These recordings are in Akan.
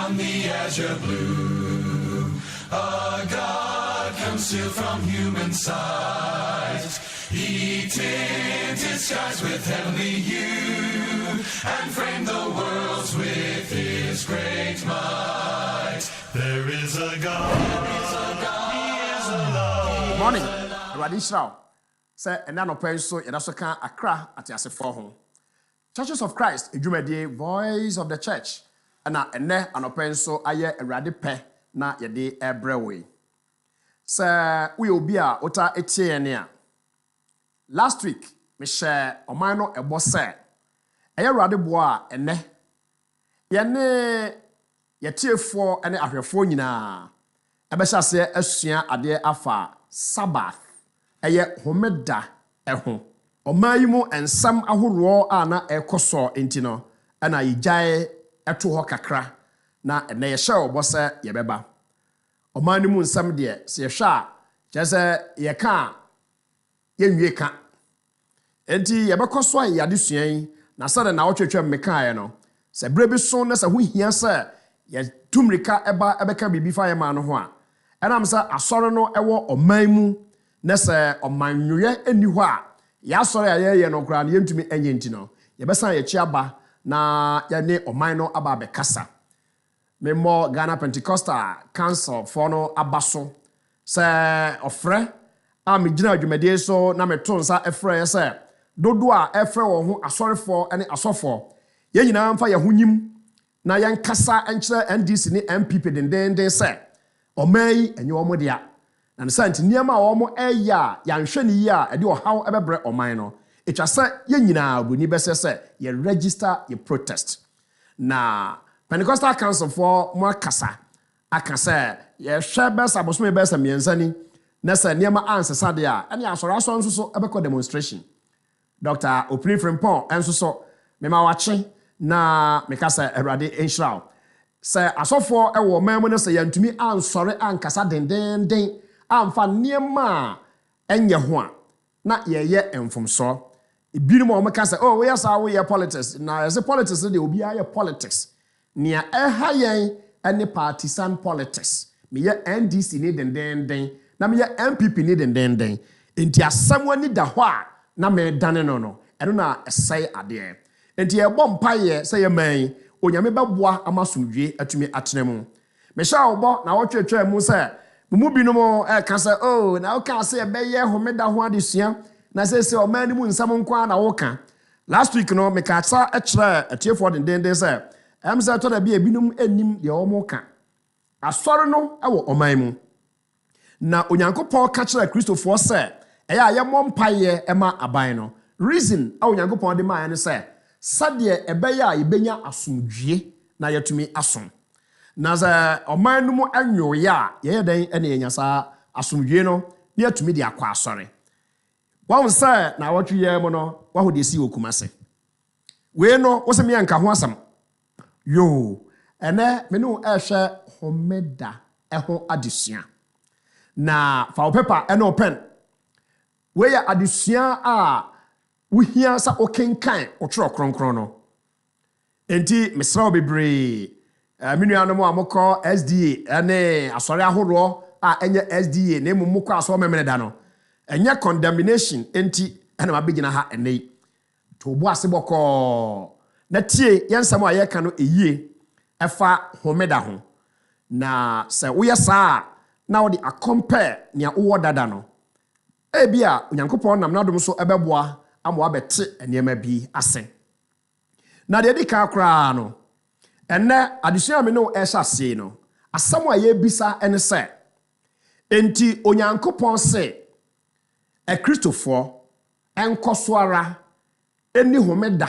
beyond the azure blue. A God comes to from human sight. He tinted skies with heavenly hue and framed the worlds with his great might. There is a God. He is a love. Good morning. Radishraw. Say enanope so yedaso kan Accra atiasefo ho. Churches of Christ edwumade Voice of the Church na ene anope so aye awurade pe na yede ebrewe. Say we obi a ota etie ne a. Last week me share oman no ebo se eye awurade bo a ene ye ne yetiefo ene ahwefo nyina ebesha se asua ade afa Sabbath eye homeda eho omayimu ensam ahoro ana ekoso entino ana yijae eto ho kakra na ene ye hye obose ye beba omanimu nsam de se ye hwa chese ye ka ye nwie ka enti ye bekoso ayade suan na sade na wotwetwe mmekae no se brebi so na se ho hia se ye tumrika eba ebeka bibi fa ye ma no ho a enam se asore no ewo omanmu na se omanwe eni ho a ya asore ayeye no kra na yentumi enye ntino ye besan ye chiaba na ya ne oman no aba be kasa memo Ghana Pentecostal Council for no abaso se ofre a me gina adwumade so na meto nsa efre se dodo a efre wo ho asorefo ene asofo ye nyina mfa ye honyim na yan kasa enkyere NDC ni MPP dendenden se omai enye omo dia na nsanti niam a omo eya ya nhwe ni ya ede ohaw ebebre oman no etwase ye nyina obuni besese ye register ye protest na Pentecostal Council for more kasa akase ye hwe besa boso besa miensani na se niam ansesa de a ene asoro aso nso so ebekọ demonstration Dr. Opini Frimpong enso so mema wache na mekasa Erade Enshraw se asofo ewo mamu ne se yantumi ansore ankasa dendenden amfa niema enye ho a na yeye enfomso ibinum o mekasa oh we yasa we politics na as politics de obi aye politics nia eha yen ene partisan politics me ye NDC ni dendenden na me ye MPP ni dendenden enti asamwani da ho a na me dane no eno na esai ade enti e bom paye se ye man onyame beboa amasomdwe atumi atenemu me sha obo na wotwetwe mu se mu binom ka se oh na o ka se be ye homeda ho adesua na se o man mu nsam nkwa na wo ka last week no me ka tsa ekire atiefo dendenden se am se to da bi ebinom anim de o mo ka asore no ewo oman mu na onyankopon ka kire Kristofo se eya ye mompaye ema aban no reason a onyankopon de ma ne se sade ebeya ibenya asomdwie na yatumi asom na za oman no mu anwoya ye den ene yanyasa asomdwie no na yatumi de akwa asore won se na wotwe mu no wahode si okumase we no wo se me yanka ho asam yo ene me no ehwe homeda eho adesua na fa paper ene open we ya adesua a wohia sa okenkan otro kronkron no enti mesra obebre menuanom amokọ SDA ene asore ahoro a enye SDA na emumukọ aso memene da no enye condemnation enti ena mabegina ha ene to bo asebokọ na tie yensam a ye ka no eyie efa homeda ho na se wo yesa na wo di compare nia wo dada no ebia onyankopon nam nadom so ebeboa amo abete enema bi asen na de dika akra no enne adesua me no ehya se no asam a ye bisa ene se enti onyankopon se Kristofo enkoso ara eni homeda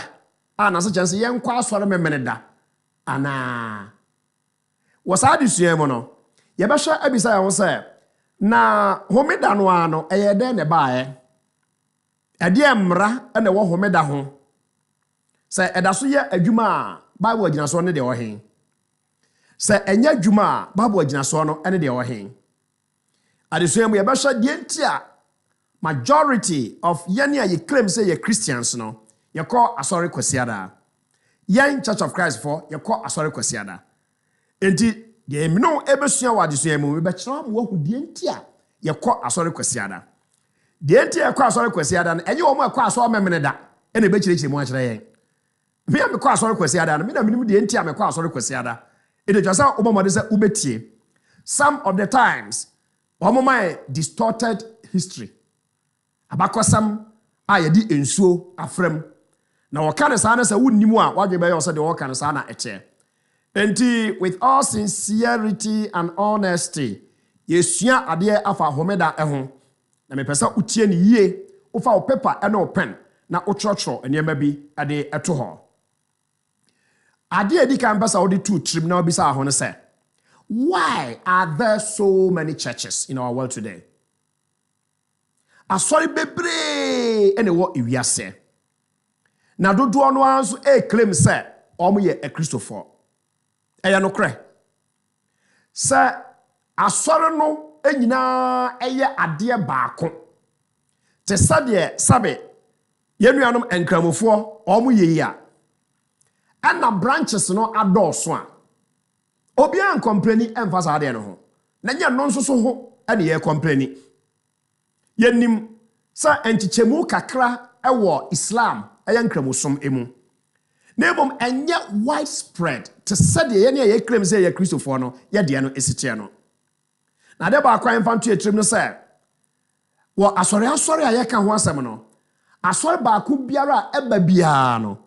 ana se chance ye nkwa asore memene da ana wasa adesua mo no ye behwa abisa ya wo se na homeda no ano eye de ne baaye ade emra ene wo homeda ho se edaso ye adwuma Bible agina so ne de wo hen se enya adwuma Bible agina so no ene de wo hen adesua mu ye behwa de ntia majority of yenia ye claim say ye Christians no ye call asori kwasiada yen Church of Christ for ye call asori kwasiada Enti de me no ebesua wa adesua mu be kyerɛ mo wahu de enti a yɛkɔ asɔre kwasiada. De enti yɛkɔ asɔre kwasiada no enye wo mo akɔ asɔre memene da ene be kyerɛkyerɛ mu akyerɛ yɛn. Me am kɔ asɔre kwasiada no me na me de enti a me kɔ asɔre kwasiada. Ede twa sɛ obomode sɛ ubetie. Some of the times my distorted history. Abakosam a yɛdi ensuo afrem. Na wɔka ne saa na sɛ wonnim a wadwe bɛyɛ sɛ de wɔka ne saa na ɛkyɛ. Enti with all sincerity and honesty, yesua adeɛ afa homeda ɛho. Na mepɛ sɛ utie ne yie, wofa wo paper ɛne wo pen na wotrɔtrɔ nneɛma bi ade ɛto hɔ. Adeɛ edi kan pɛ sɛ wode tu trim na obisa ho ne sɛ, why are there so many churches in our world today? Asɔre bebree ene wɔ ewiase. Na dodoɔ no anso claim sɛ ɔmo yɛ Kristofo. Ɛyɛ no korɛ. Sɛ asɔre no nyinaa ɛyɛ adeɛ baako. Te sɛdeɛ sabe yɛnuanom enkramofoɔ ɔmo yɛ yi a. Ɛna branches no adɔɔso a. Obiara nkompleni ɛmfa saa adeɛ no ho. Na nyɛ no nso so ho ɛne yɛ kompleni. Yɛnim sɛ nkyekyɛmu kakra ɛwɔ Islam ɛyɛ nkramosom emu. Na ebom ɛnyɛ widespread te sɛdeɛ yɛne yɛ claim sɛ yɛ Kristofoɔ no yɛdeɛ no esitiɛ no. Na de ba akwan mfa nto etrim no sɛ wɔ asɔre a yɛka ho asɛm no asɔre baako biara a ɛba biara no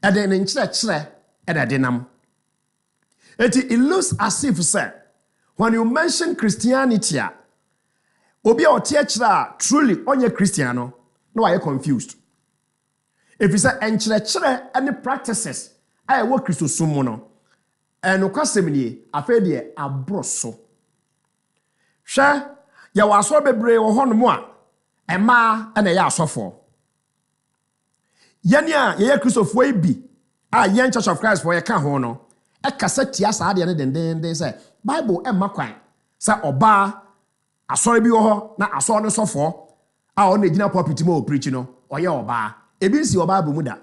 ɛde ne nkyerɛkyerɛ ɛde de nam. It looks as if say when you mention Christianity obi a otie kyerɛ truly onye Christian no why you confused. If you say enkyerɛkyerɛ any practices a ɛwɔ Kristosom mu no ɛno kwasɛm nie afɛ deɛ aboro so. Hwɛ yɛwɔ asɔre bebree wɔ hɔ no mu a ɛmaa ɛna ɛyɛ asɔfoɔ. Yɛne a yɛyɛ Kristofoɔ yi bi a yɛn Church of Christ for yɛka ho no ɛkasa tia saa adeɛ no dendenden sɛ Bible ɛmma kwan sɛ ɔbaa asɔre bi wɔ hɔ na asɔre no sɔfoɔ a ɔno gyina pulpit mu wɔ preach no ɔyɛ ɔbaa. Ebi nsi ɔbaa bɔ mu da.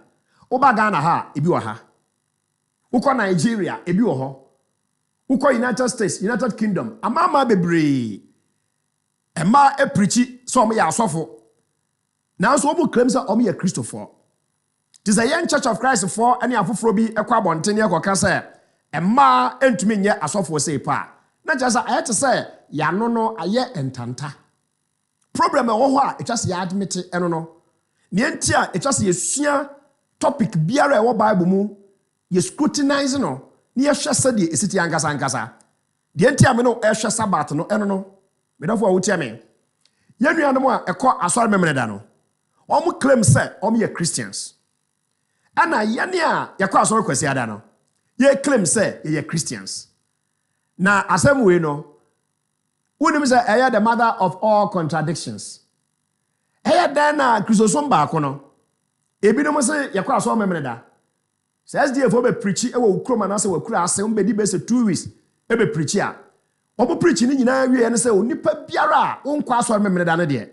Woba Ghana ha ebi wɔ ha. Wokɔ Nigeria ebi wɔ hɔ. Wokɔ United States, United Kingdom, amama bebree. Ɛma preach sɛ ɔmo yɛ asɔfo. Nanso ɔmo claim sɛ ɔmo yɛ Kristofoɔ. This a young Church of Christ for any afoforo bi ɛkɔ abɔnten yɛ kɔka sɛ ɛma entumi nyɛ asɔfo sɛ pa. Na kyerɛ sɛ ayɛ te sɛ yano no ayɛ entanta. Problem ɛwɔ hɔ a etwa sɛ yɛ admit ɛno no. Ne enti a etwa sɛ yɛsua topic biara ɛwɔ Bible mu yɛ scrutinize no ne yɛhwɛ sɛ deɛ esiti ankasa. De enti a me no ɛhwɛ Sabbath no ɛno no. Me dafo a wotia me. Yɛnuanom a ɛkɔ asɔre memene da no. Ɔmo claim sɛ ɔmo yɛ Christians. Ana yɛne a yɛkɔ asɔre kwasiada no yɛ claim sɛ yɛyɛ Christians. Na asɛm wei no wonim sɛ ɛyɛ the mother of all contradictions. Ɛyɛ dan na Kristosom baako no ebinom sɛ yɛkɔ asɔre memene da. Sɛ SDF obe preach ɛwɔ ukrom anase wɔ kura ase ombedi be sɛ 2 weeks ebe preach a ɔmo preach ni nyinaa wie ne sɛ onipa biara a wonkɔ asɔre memene da no deɛ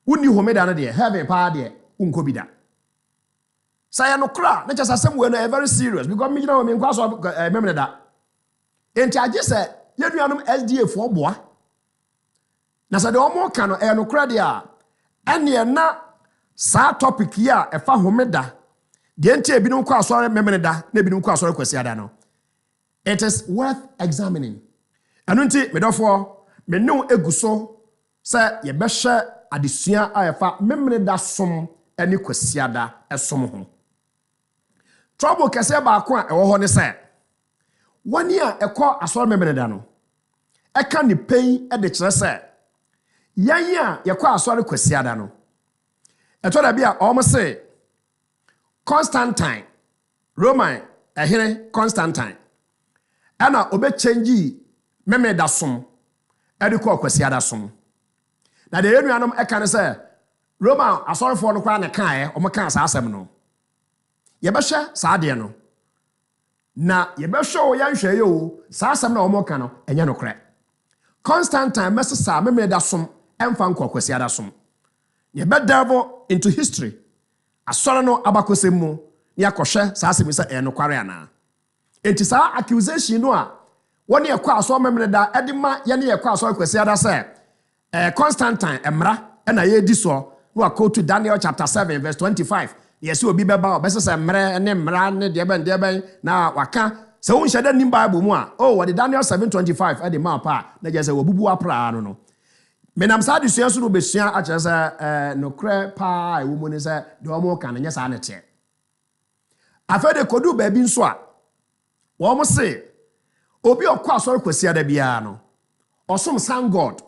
wonni homeda no deɛ heaven pa deɛ wonkɔ bi da. Say no kra, na just asem we no very serious because me gina me nkwa so memene da. Enti age se yenuanom SDA fo boa. Na se de omo ka no no kra de a ene na saa topic yi a efa homeda. De enti ebinom kwa asore memene da, na ebinom kwa asore kwasiada no. It is worth examining. Anu nti medofo me no eguso se ye behwe adesua a efa memene da som ene kwasiada esom ho. Trouble kese baako a ɛwɔ hɔ ne sɛ wani a ɛkɔ asɔre memene da no ɛka ne pɛn ɛde kyerɛ sɛ yɛn a yɛkɔ asɔre kwasiada no ɛtɔ da bi a ɔmo se Constantine Roman ɛhene Constantine ɛna obɛkyɛngyi memene da som ɛde kɔ kwasiada som na de yenuanom ɛka ne sɛ Roman asɔrefoɔ no kwa ne kae ɔmo ka saa asɛm no. Yɛbɛhwɛ saa de no. Na yɛbɛhwɛ o yɛnhwɛ yo saa asɛm na ɔmo ka no ɛnyɛ no korɛ. Constantine mesesa memene da som ɛmfa nkɔ kwasiada som. Yɛbɛdelve into history. Asɔre no abakɔsɛm mu ne akɔhwɛ saa asɛm sɛ ɛno kware ana. Enti saa accusation no a One year kwa so memne da edima ye ne ye kwa so kwesi ada say Constantine emra na ye di so no go to Daniel chapter 7 verse 25 yes obi beba obese say mre ne mra ne de ben na waka se won hyeda nim Bible mu a oh what Daniel 7:25 e de ma pa na je say wobubu apra no menam sa de sua so no besua a kire say no kre pa e wo mu ne say de o mo kan nya sa ne te afede kodu ba bi nso a wo mo se obi okwa asori kwesi ada bia no osom san God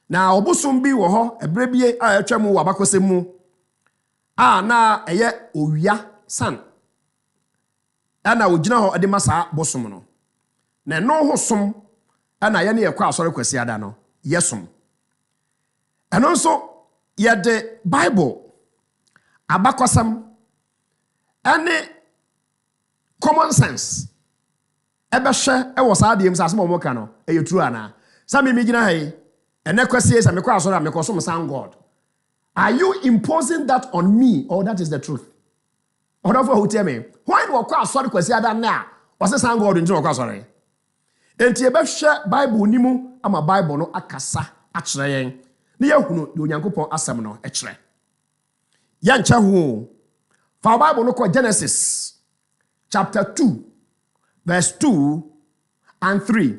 na obusum bi wo ho ebre bie a atwa mu wabakosem mu na eye owia san ana ogina ho de masa bosum no na no ho som ana ye ne ye kwa asori kwesi ada no yesum eno nso ye de Bible abakosam ane common sense ebe hwe e wo saa de msa mo ka no e true ana sa me gina hai ene kwesi sa me kwa asori me kosom san God. Are you imposing that on me or that is the truth? Or don't who tell me why do kwa asori kwesi ada na o se san God nti kwa asori enti ebe hwe Bible ni mu ama Bible no akasa a kire yen ne yehunu de onyankopon asem no e kire ya ncha hu fa Bible no ko Genesis chapter 2 verse 2 and 3.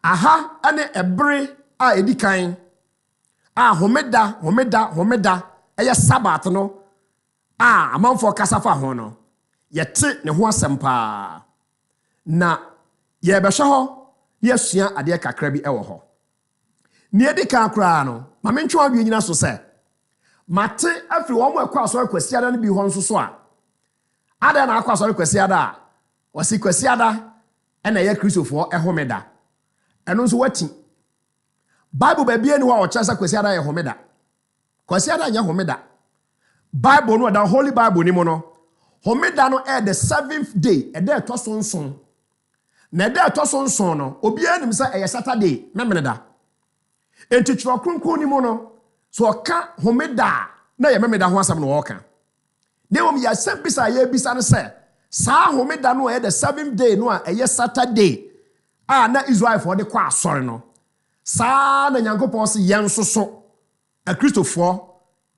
Aha ane ebre a edikan homeda eye Sabbath no amanfo kasafa ho no yete ne ho asempa na ye behwe ho ye sua ade kakra bi ewo ho ne edikan kra no ma mentwe adwe nyina so se mate afri wo mo akwa so akwasi ada no bi ho nso so a ada na akwa so akwasi ada a wasi kwasi ada ena ye Kristofo ehomeda eno nso wati Bible ba bia ni ho a chasa kwasi ada ye homeda kwasi ada nya homeda Bible no da Holy Bible ni mo no homeda no the 7th day e da to sonson na da to sonson no obi anim say e Saturday memeda enti tro kronkron ni mo no so ka homeda na ye memeda ho asam no wo ka dem ya sempisa ye bisa no say sa homeda no the 7th day no a Saturday na Israel for the kwa asori no sa na nyankopon se yen soso a Kristofo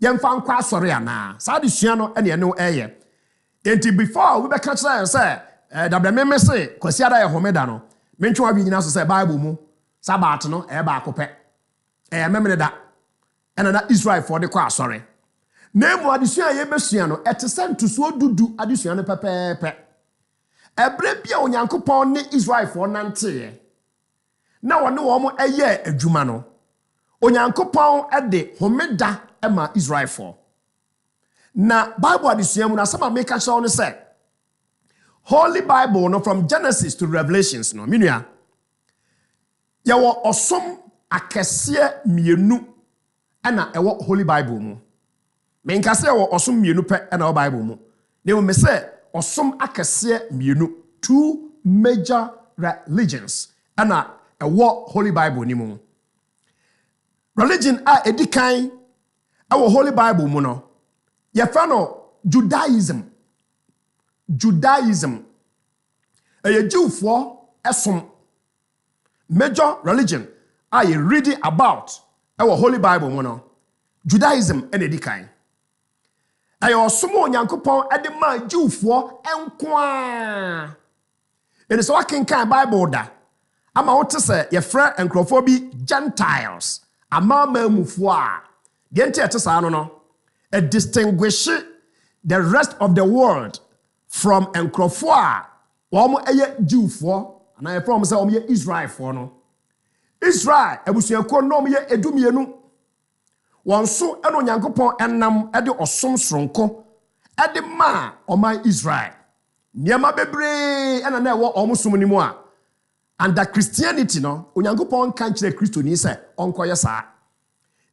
yen fa nkwa asori ana sa de sua no ene no eye enti before we be catch say da me say kwasi ada ye homeda no mentwa bi nyina so say Bible mu Sabbath no e ba akopɛ memene da ena na Israel for the kwa asori na mu adesua ye besua no etese ntuso dudu adesua no pepepe ebre bia onyankopon ne Israel for nante na wone wo mo eye adwuma no onyankopon de homeda ema Israel for na Bible adesua mu na sama make sure no say Holy Bible no from Genesis to Revelations no minua ya wo osom akese mienu ana ewo Holy Bible mu menkase wo osom mienu pe ana wo Bible mu ne me say osom akese mienu two major religions ana ewo Holy Bible ni mu religion a edikan ewo Holy Bible mu no ye fa no Judaism a Jewfo esom major religion I reading about our Holy Bible mu no Judaism and edikan ayo somo nyankopon ede ma Jewfo enkwa ene so akenkan Bible da ama wote se ye fra enkrofo bi Gentiles ama mamufo a de ente etesa no a distinguish the rest of the world from enkrofo a wo eye Jewfo na ye from say wo ye Israel for no Israel abusuako no ye edumienu wonso eno nyankopon enam ede osom sronko ede ma oman Israel niema bebre ena na ewo omusom ni mu a and that Christianity no onyankopon kan kire Kristo ni se onkoye saa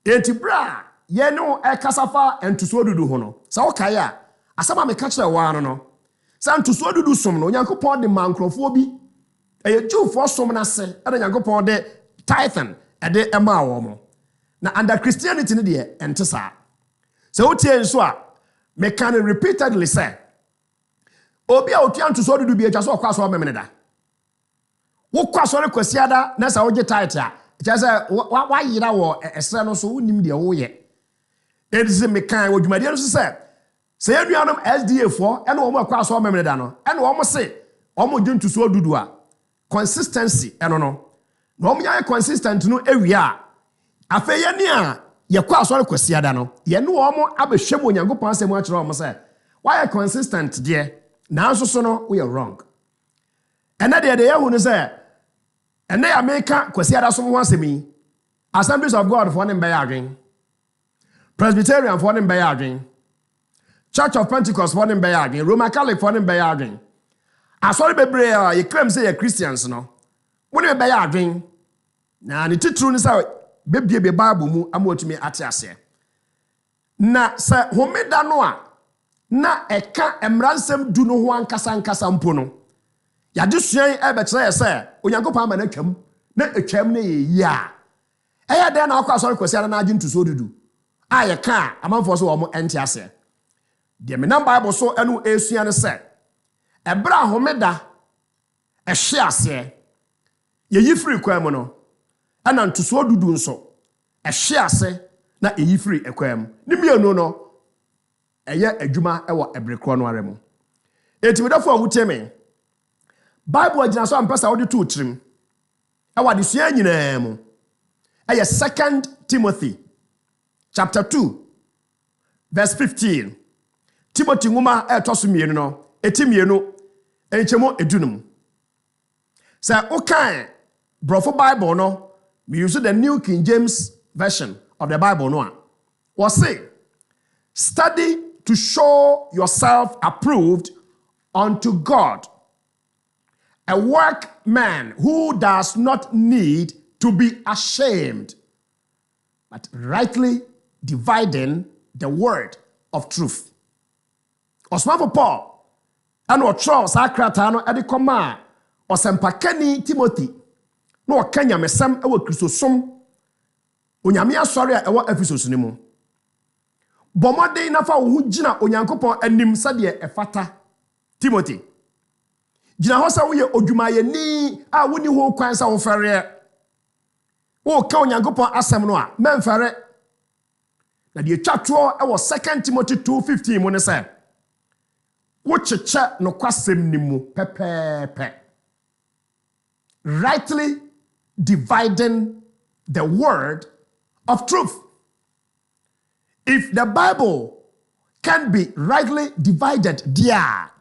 enti bra ye no ekasafa entuso dudu ho no sa wokae a asama me ka kire wa no sa entuso dudu som no onyankopon de mankrofo bi eye Jewfo som na se ede nyankopon de tithen ede ema wo mo na under Christianity ni de entesa so wotie nso a me can repeatedly say obi a otua ntuso dudu bi atwa so okwa so memene da wo kwa sori kwasiada na sa wo ge title a kya say wa yira wo esre no so wonim de wo ye edize mekan wo dwumade no so say anuanom SDA fo ene wo akwa so memre da no ene wo se wo juntu so dudu a consistency eno no na wo nya consistent no ewia a afeye ni a ye kwa sori kwasiada no ye ne wo abehwem onyankopon asem a kire wo say why consistent there na so so no we are wrong ene de ye hu no say ene ya meka kwasiada so ho asemi Assemblies of God for them by adwen Presbyterian for them by adwen Church of Pentecost for them by adwen Roman Catholic for them by adwen asori bebre ye claim say ye Christians no woni be ya adwen na ne titru ni say bebie be Bible mu amotumi ate ase na say homeda no a na eka emransem du no ho ankasa mpo no ya de suan e be kire say onyankopon ama na twam na etwam na ye ya eya de na akwa asori kwasi na adwen tuso dudu a ye ka amanfo so wo mo ente ase de me na Bible so enu esua ne say ebra homeda ehye ase ye yifri kwam no ana ntuso dudu nso ehye ase na eyifri ekwam ni mienu no eye adwuma ewo ebrekro no aremu etimidafo awuteme Bible agina so ampesa wo de to trim ewa de sua nyina mu eye 2 Timothy chapter 2 verse 15 Timothy nguma etoso mienu no etimienu enchemo edunum say okan brofo Bible no we use the New King James version of the Bible no was say study to show yourself approved unto God, a workman who does not need to be ashamed, but rightly dividing the word of truth. Osman Paul and what Charles Akratano Edicoma or Sempakani Timothy no Kenya mesam ewa Christosum onyamia sorry ewa Ephesus nimu. Bomode na fa wo gina onyankopon anim sade efata Timothy. Gina ho sa wo ye odwumaye ni a woni ho kwan sa wo fere. Wo ka onyankopon asem no a memfere. Na de twato ewo 2 Timothy 2:15 mo ne say wo cheche no kwasem nimu pepepe. Rightly dividing the word of truth. If the Bible can be rightly divided, dear,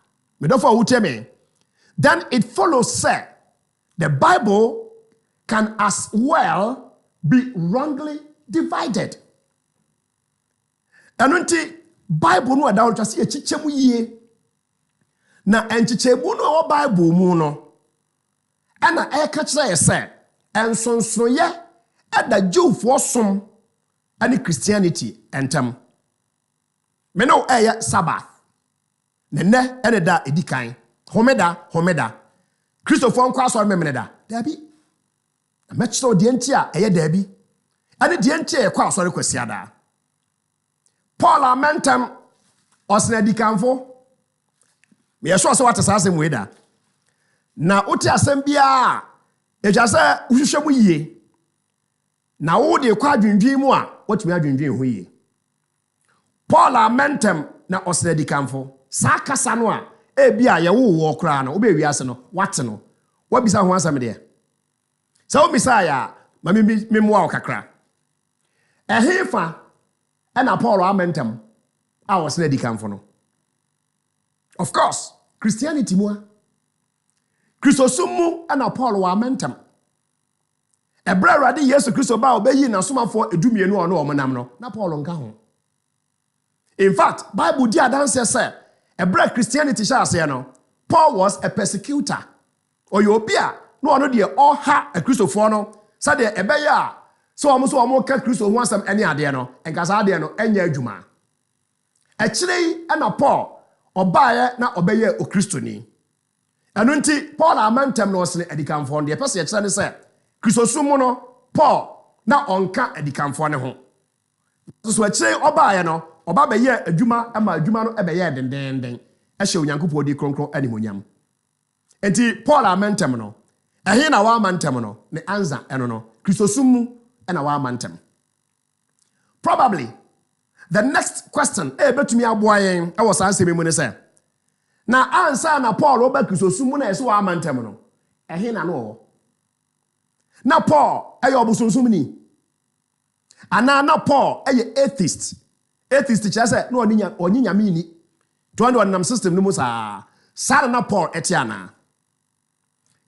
then it follows, sir, the Bible can as well be wrongly divided. And when the Bible no adult just see a chichemu ye na enchichemu no Bible mu no and I catch say and so ye at the Jew for some any Christianity entem. Me no Sabbath. Nene ene da edikan. Homeda. Christopher nkwa so memene da. Dabi. Mechiro de entia eye dabi. Ane de entia e kwa so rekwasi ada. Paul amentem osna edikanfo. Me yeso so wate sasem we da. Na oti asem bia eja se uhwehwem yie. Na wo de kwa adwendwen mu a wotumi adwendwen ho yie. Paul amentem na osna edikanfo. Sa kasa no a bia ye wo kra no obe wiase no wate no wabisa ho asam de sa o misaya ma me mo kakra ehefa na Paul amentem a osna edikanfo no. Of course Christianity mu Christosum na Paul wa amentem ebra rade Yesu Kristo ba obeyi na somafo edumienu ono omonam no na Paul nka ho. In fact Bible di adanse say ebra Christianity sha say no Paul was a persecutor oyobia no ono de oha a Christopher no say de ebeya so omo ka Kristo ho asam ene ade no enkasa ade no enya adwuma akire na Paul obaye na obeye o Kristoni eno nti Paul amantem no osene edikanfo de pese akire ne say Kristosum no Paul na onka edikanfo ne ho so akire obaye no oba beye adwuma ama adwuma no ebeye dendenden ehye onyankopon di kronkron animonyam enti Paul amentem no ɛhe na waama ntɛm no ne answer ɛno no Kristosum mu ɛna waama ntɛm. Probably the next question betumi aboa yɛn ɛwɔ saa nsɛm mu ne sɛ na ansa na Paul oba Kristosum mu na ɛsɛ waama ntɛm no ɛhe na no wɔ. Na Paul ɛyɛ ɔbosonsomni ana na Paul ɛyɛ atheist. Atheist kyerɛ sɛ na ɔnyi nyame ni to ɔne ɔnam system no mu saa na Paul ɛte ana.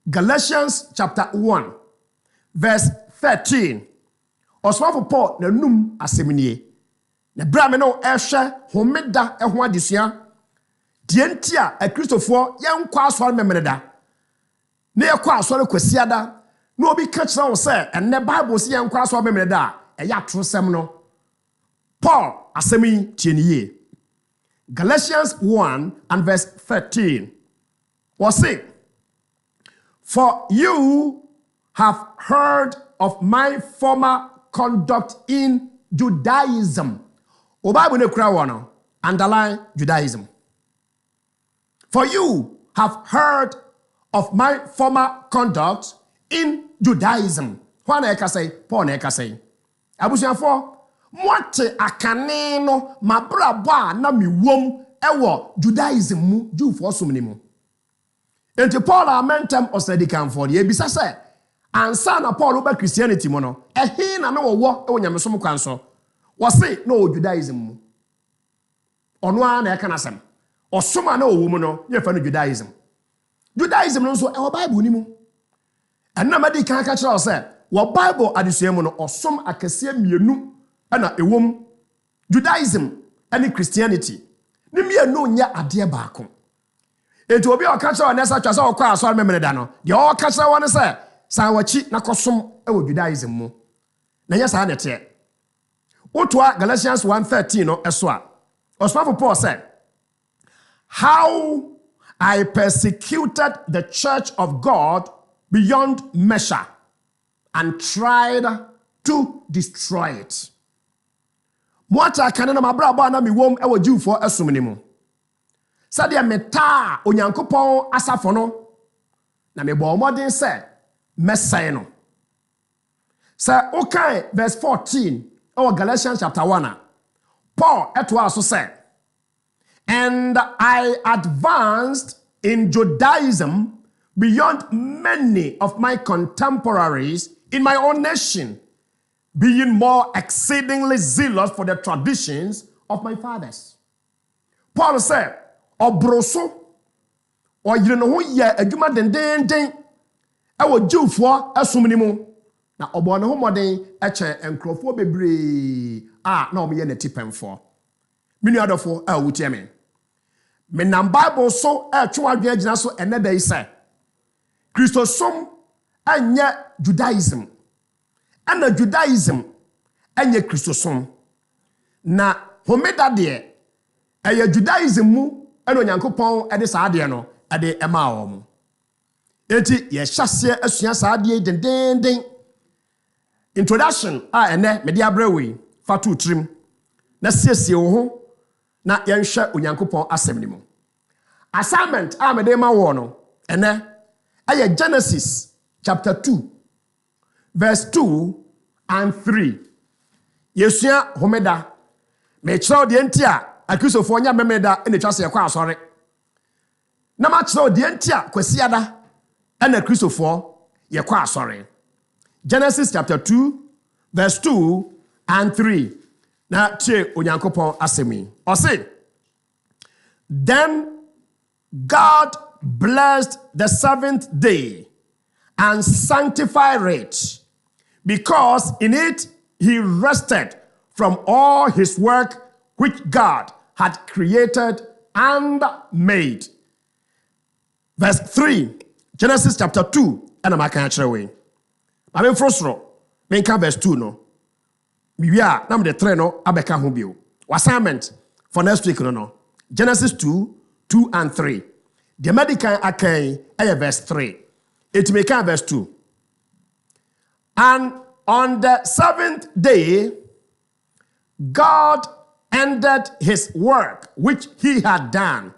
Galatians chapter 1 verse 13 ɔsomafo Paul nanum asɛm nie. Na bra me no ɛhwɛ homeda ɛho adesua die nti a akristofoɔ yɛnkɔ asɔre memene da na yɛkɔ asɔre kwasiada na obi ka kyerɛ wo sɛ ɛnɛ Bible sɛ yɛnkɔ asɔre memene da ɛyɛ atorosɛm no. Paul asɛm yi tie ne yie. Galatians 1 and verse 13 was saying, for you have heard of my former conduct in Judaism. O Bible ne kura wono underline Judaism. For you have heard of my former conduct in Judaism. Why na eka say? Paul na eka say. Abusuafo mote akane no mabrabo a na miwom ewo Judaism mu Jewfo somni mu. Enti Paul amentem osedikan for the ebisa say ansa na Paul oba Christianity mu no ehe na wo ewo nyamesom kwan so wo se no Judaism mu ono a na eka na sem osoma na owo mu no ye fa no Judaism. Judaism no so ewo Bible ni mu enna madi kan ka kira say wo Bible adesua mu no osom akase mienu na ewom Judaism and Christianity ni mienu nya ade baako. Enti obi o ka kira na sa twa sa okwa asɔre memene da no de o ka kira won say san wachi na kosom ewo Judaism mu na nya sa na te Otoa Galatians 1:13 no eso a Osmafo Paul said, how I persecuted the church of God beyond measure and tried to destroy it. Mwata kanena mabrabo na miwom ewo Jewfo esomni mu. Sade meta Onyankopɔn asafo no na mebɔ omodin sɛ mesɛe no. Sɛ okay verse 14 ewo Galatians chapter 1 Paul etoa so say, and I advanced in Judaism beyond many of my contemporaries in my own nation, being more exceedingly zealous for the traditions of my fathers. Paul said, obroso o yire no ho ye adwuma dendenden ewo Jewfo asomni mu na obo ne ho moden eche enkrofo bebre na omo ne tipemfo minu adofo wutie me nam Bible so twe adwen agina so eneda yi say Christosom anya Judaism ana Judaism anya Christosom na homeda de aya Judaism mu ana Onyankopɔn ede saade no ede ema wo enti ye hyase asua saade dendenden introduction ene me dia brewe fatu trim na siesie wo ho na yenhwe Onyankopɔn asɛm ni mu assignment me de ma wo no ene aye Genesis chapter 2 verse 2 and 3 yesua homeda me kyerɛw de enti a akrisofo nya memeda ene twase ekwa asɔre na ma kyerɛw de enti a kwasiada ene akrisofo yekwa asɔre. Genesis chapter 2 verse 2 and 3 na tie Onyankopɔn asemi o say, then God blessed the seventh day and sanctified it, because in it he rested from all his work which God had created and made. Verse 3, Genesis chapter 2, and I'm going I'm in frustro. Menka verse 2 no. Miwia na me de 3 no abeka ho bio. Assignment for next week no. Genesis 2, 2 and 3. The medical akai verse 3. It may come verse 2. And on the seventh day, God ended his work which he had done,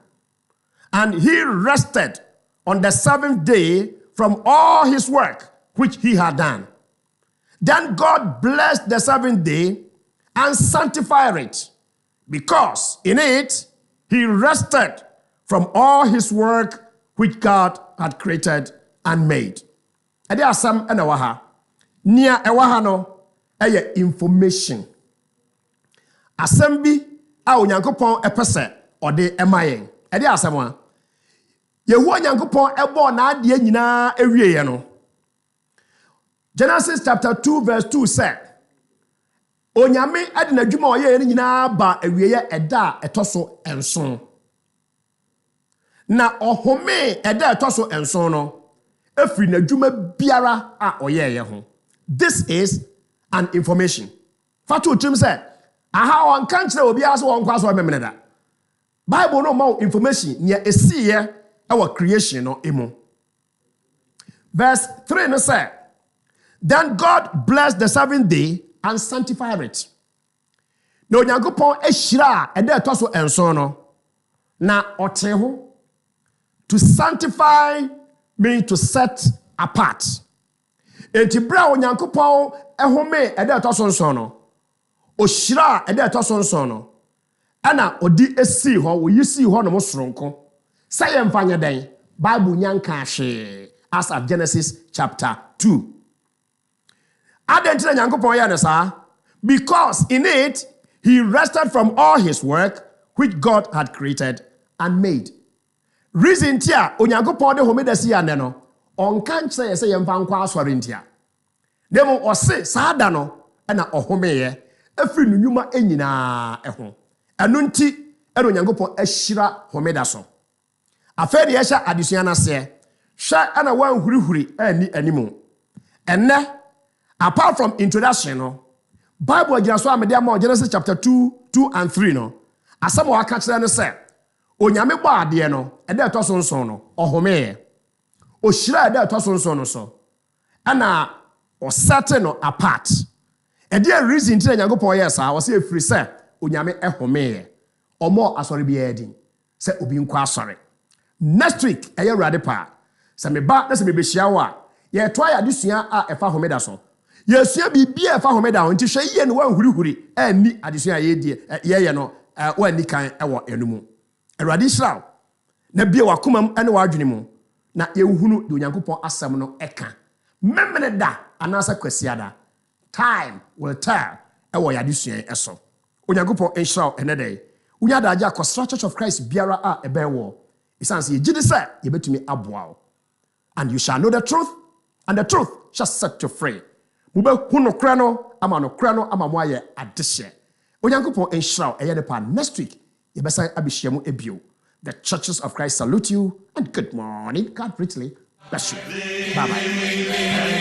and he rested on the seventh day from all his work which he had done. Then God blessed the seventh day and sanctified it, because in it he rested from all his work which God had created and made. And there are some ewaha. Near ewaha no, information. Assembly a Onyankopon epese ode emayen. And there are some. Yehu Onyankopon ebo na ade nyina ewie no. Genesis chapter 2 verse 2 said, Onyame ade n'adwuma oye ne nyina ba awieye eda etoso enson. Na ohome eda etoso enson no, efri n'adwuma biara a oye ye ho. This is an information. Fatu trim said, aha on kan kire obi aso won kwaso memene da. Bible no more information near esiye our creation no emo. Verse 3 no say, then God blessed the seventh day and sanctified it. Na Onyankopon ehira ede etoso enson no na oteho. To sanctify means to set apart. Enti bra Onyankopon ehome ede etoso nson no. Ohyira ede etoso nson no. Ana odi esi ho wo yisi ho no mosronko. Say emfanya den Bible nyanka hwe as at Genesis chapter 2. Adentina Nyankopon ya ne sa, because in it he rested from all his work which God had created and made. Reason tia Onyankopon de homedasi ya ne no, onka nkyere ye se yemfa nkwa asori ntia. Demo ose saada no na ohomeye afiri nunwuma enyina eho. Enu nti eno Onyankopon ahyira homeda so. Afedi ye sha adesua na se, hwa ana wan hurihuri ani animu. Enne apart from introduction no, Bible agina so amede am Genesis chapter 2 and 3 no. Asem wa ka kire no se, Onyame bo ade no, ede etoso nson no, ohomeye. Ohyira ede etoso nson no so. Ana o set no apart. Ede reason ti Nyankopon yes a, wo se efiri se Onyame ehomeye. Omo asori bia edin. Se obi nkwa asori. Next week eye urade pa. Se me ba na se me be hia wo a, ye to ya adesua a efa homeda so. Yesua bibia efa homeda ho nti hwe ye no wanhurihuri ani adesua ye die ye no wani kan ewo enumu. Urade Israel na bia wakomam ene wadwene mu na yehunu de Onyankopon asem no eka. Memene da anasa kwasiada. Time will tell ewo ya adesua eso. Onyankopon Israel enede. Unya da aja Kosra Church of Christ biara a ebewo. Isanse ye gidi say ye betumi aboa. And you shall know the truth, and the truth shall set you free. Mube huno krano ama no krano ama mo aye adehye. Onyankopon enhyira eye de pa next week ye besa abihyiamu ebio. The Churches of Christ salute you and good morning. God richly bless you. Bye bye.